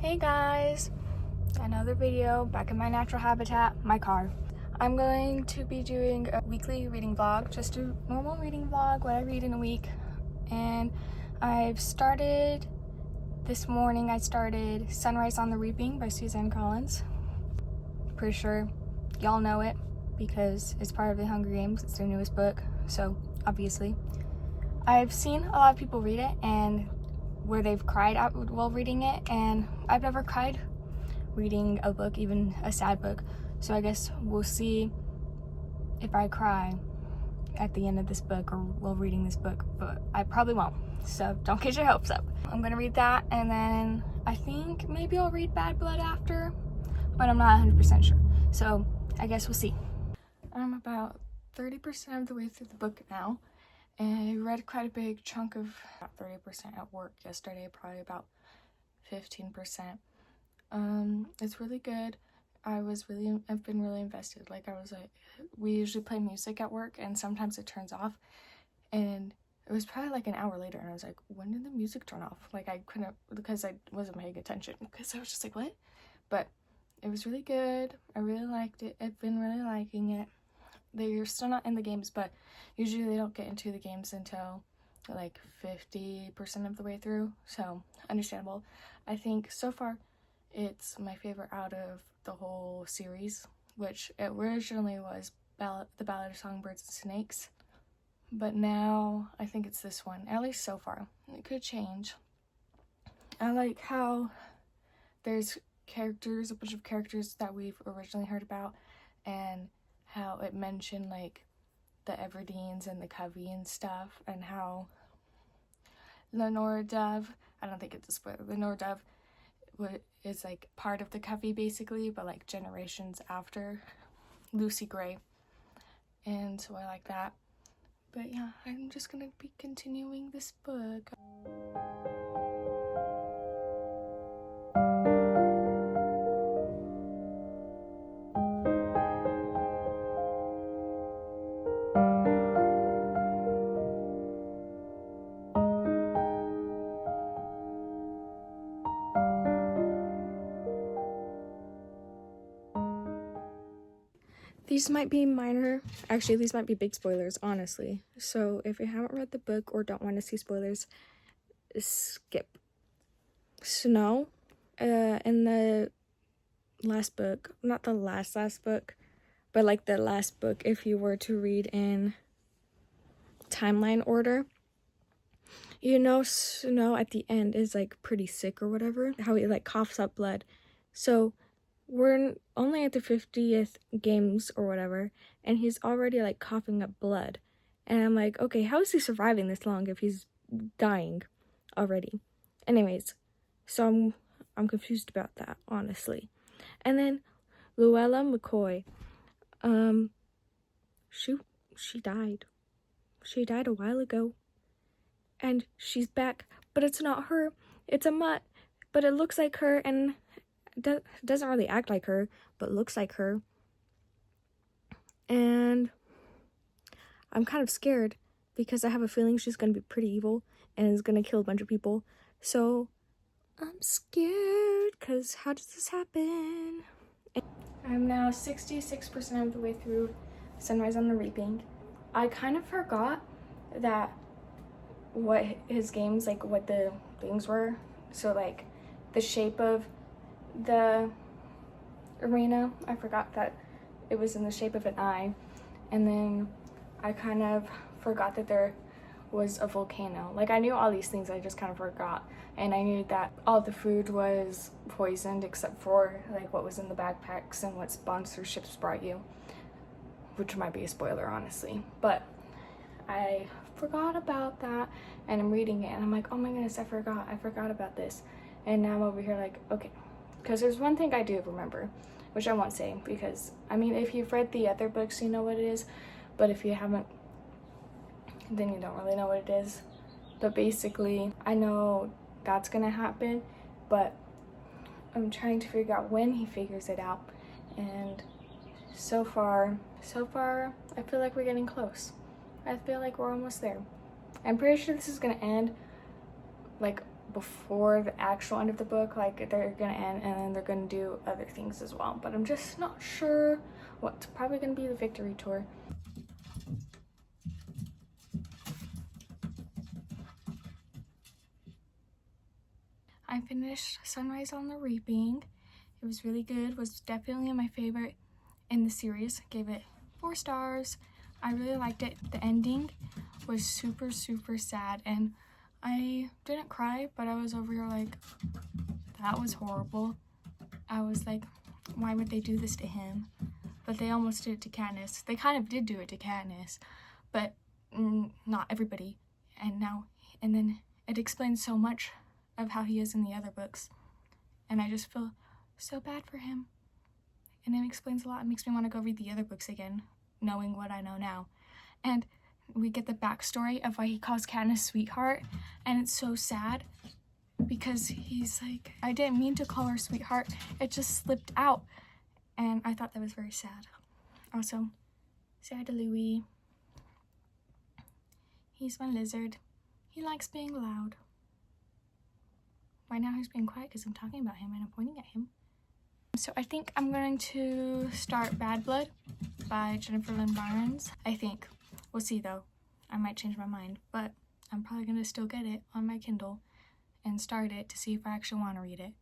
Hey guys, another video back in my natural habitat, my car. I'm going to be doing a weekly reading vlog, just a normal reading vlog, what I read in a week. And this morning I started Sunrise on the Reaping by Suzanne Collins. Pretty sure y'all know it because it's part of the Hunger Games. It's their newest book, so obviously. I've seen a lot of people read it and where they've cried out while reading it, and I've never cried reading a book, even a sad book. So I guess we'll see if I cry at the end of this book or while reading this book, but I probably won't. So don't get your hopes up. I'm gonna read that, and then I think maybe I'll read Bad Blood after, but I'm not 100% sure. So I guess we'll see. I'm about 30% of the way through the book now. And I read quite a big chunk of 30% at work yesterday, probably about 15%. It's really good. I've been really invested. We usually play music at work and sometimes it turns off. And it was probably like an hour later and I was like, when did the music turn off? Like I couldn't, because I wasn't paying attention because I was just like, what? But it was really good. I really liked it. I've been really liking it. They're still not in the games, but usually they don't get into the games until like 50% of the way through, so understandable. I think so far it's my favorite out of the whole series, which it originally was The Ballad of Songbirds and Snakes, but now I think it's this one, at least so far. It could change. I like how there's a bunch of characters that we've originally heard about, and how it mentioned like the Everdeens and the Covey and stuff, and how Lenora Dove, I don't think it's a spoiler, Lenora Dove is like part of the Covey basically, but like generations after Lucy Gray, and so I like that. But yeah, I'm just gonna be continuing this book. These might be these might be big spoilers, honestly. So if you haven't read the book or don't want to see spoilers, skip. Snow, in the last book, not the last book, but like the last book, if you were to read in timeline order, you know, Snow at the end is like pretty sick or whatever, how he like coughs up blood. So we're only at the 50th games or whatever, and he's already like coughing up blood. And I'm like, okay, how is he surviving this long if he's dying already? Anyways, so I'm confused about that, honestly. And then Luella McCoy, she died. She died a while ago. And she's back, but it's not her. It's a mutt, but it looks like her and doesn't really act like her, but looks like her. And I'm kind of scared because I have a feeling she's going to be pretty evil and is going to kill a bunch of people. So I'm scared because how does this happen? I'm now 66% of the way through Sunrise on the Reaping. I kind of forgot that what his games, like what the things were. So like the shape of the arena, I forgot that it was in the shape of an eye. And then I kind of forgot that there was a volcano. Like I knew all these things, I just kind of forgot. And I knew that all the food was poisoned except for like what was in the backpacks and what sponsorships brought you, which might be a spoiler, honestly. But I forgot about that, and I'm reading it and I'm like, oh my goodness, I forgot about this. And now I'm over here like, okay, because there's one thing I do remember, which I won't say, because I mean, if you've read the other books you know what it is, but if you haven't, then you don't really know what it is. But basically I know that's gonna happen, but I'm trying to figure out when he figures it out. And so far I feel like we're getting close. I feel like we're almost there. I'm pretty sure this is gonna end like before the actual end of the book, like they're gonna end and then they're gonna do other things as well, but I'm just not sure what's probably gonna be the victory tour. I finished Sunrise on the Reaping. It was really good, was definitely my favorite in the series. Gave it 4 stars. I really liked it. The ending was super, super sad, and I didn't cry, but I was over here like, that was horrible. I was like, why would they do this to him? But they almost did it to Katniss. They kind of did do it to Katniss, but not everybody. And then it explains so much of how he is in the other books, and I just feel so bad for him. And it explains a lot. It makes me want to go read the other books again, knowing what I know now. And we get the backstory of why he calls Katniss sweetheart, and it's so sad because he's like, I didn't mean to call her sweetheart, it just slipped out. And I thought that was very sad. Also, say hi to Louis. He's my lizard. He likes being loud. Right now he's being quiet because I'm talking about him and I'm pointing at him. So I think I'm going to start Bad Blood by Jennifer Lynn Barnes. I think. We'll see though. I might change my mind, but I'm probably going to still get it on my Kindle and start it to see if I actually want to read it.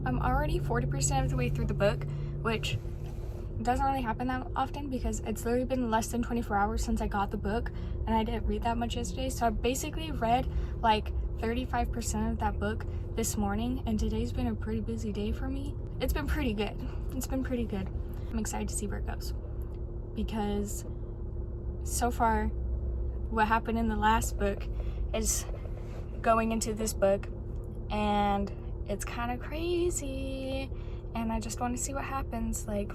I'm already 40% of the way through the book, which doesn't really happen that often because it's literally been less than 24 hours since I got the book, and I didn't read that much yesterday. So I basically read like 35% of that book this morning, and today's been a pretty busy day for me. It's been pretty good. It's been pretty good. I'm excited to see where it goes because so far what happened in the last book is going into this book, and it's kind of crazy, and I just want to see what happens. Like,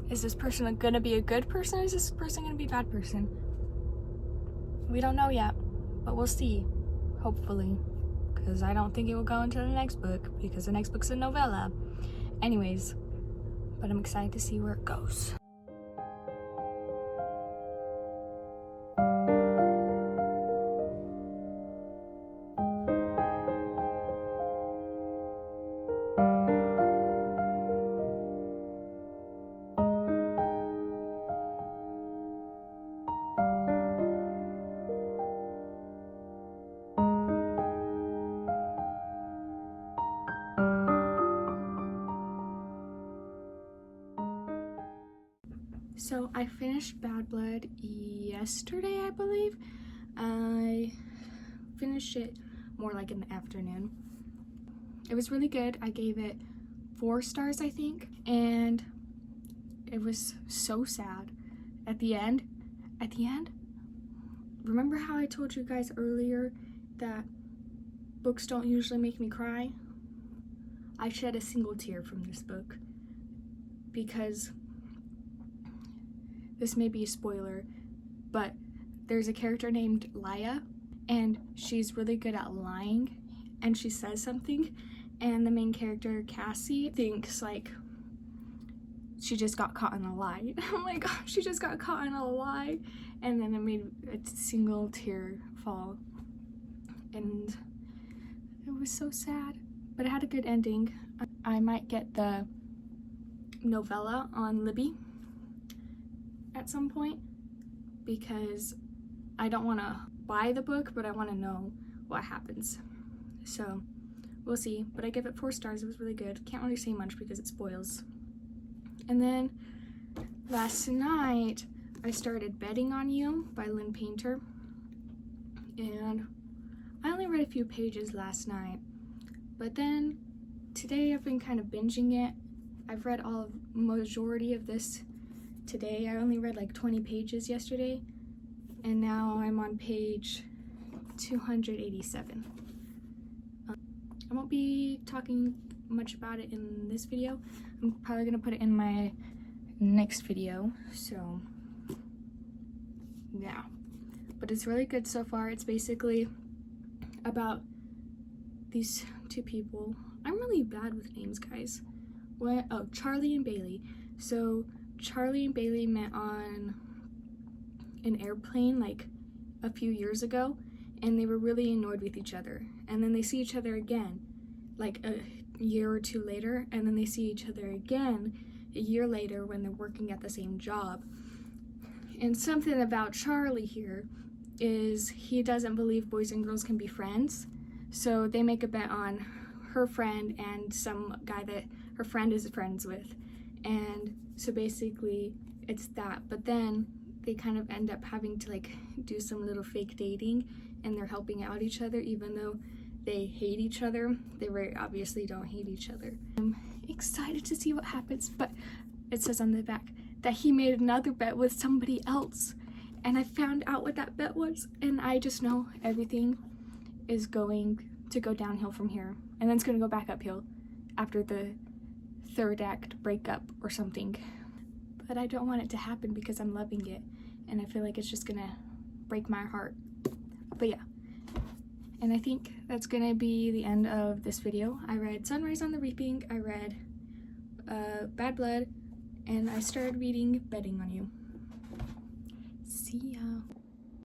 is this person gonna be a good person, or is this person gonna be a bad person? We don't know yet, but we'll see, hopefully, because I don't think it will go into the next book, because the next book's a novella. Anyways, but I'm excited to see where it goes. So I finished Bad Blood yesterday, I believe. I finished it more like in the afternoon. It was really good. I gave it 4 stars, I think, and it was so sad at the end. Remember how I told you guys earlier that books don't usually make me cry? I shed a single tear from this book because this may be a spoiler, but there's a character named Laya, and she's really good at lying, and she says something, and the main character, Cassie, thinks like she just got caught in a lie. Oh my gosh, she just got caught in a lie, and then it made a single tear fall, and it was so sad, but it had a good ending. I might get the novella on Libby at some point because I don't want to buy the book, but I want to know what happens. So we'll see, but I give it 4 stars. It was really good. Can't really say much because it spoils. And then last night I started Betting on You by Lynn Painter, and I only read a few pages last night, but then today I've been kind of binging it. I've read majority of this today. I only read like 20 pages yesterday, and now I'm on page 287. I won't be talking much about it in this video. I'm probably gonna put it in my next video, so yeah. But it's really good so far. It's basically about these 2 people. I'm really bad with names, guys. Oh, Charlie and Bailey. So Charlie and Bailey met on an airplane like a few years ago, and they were really annoyed with each other. And then they see each other again like a year or two later, and then they see each other again a year later when they're working at the same job. And something about Charlie here is he doesn't believe boys and girls can be friends. So they make a bet on her friend and some guy that her friend is friends with. And so basically it's that. But then they kind of end up having to like do some little fake dating, and they're helping out each other even though they hate each other. They very obviously don't hate each other. I'm excited to see what happens, but it says on the back that he made another bet with somebody else, and I found out what that bet was, and I just know everything is going to go downhill from here, and then it's going to go back uphill after the third act breakup or something. But I don't want it to happen because I'm loving it, and I feel like it's just gonna break my heart. But yeah, and I think that's gonna be the end of this video. I read Sunrise on the Reaping, I read Bad Blood, and I started reading Betting on You. See ya.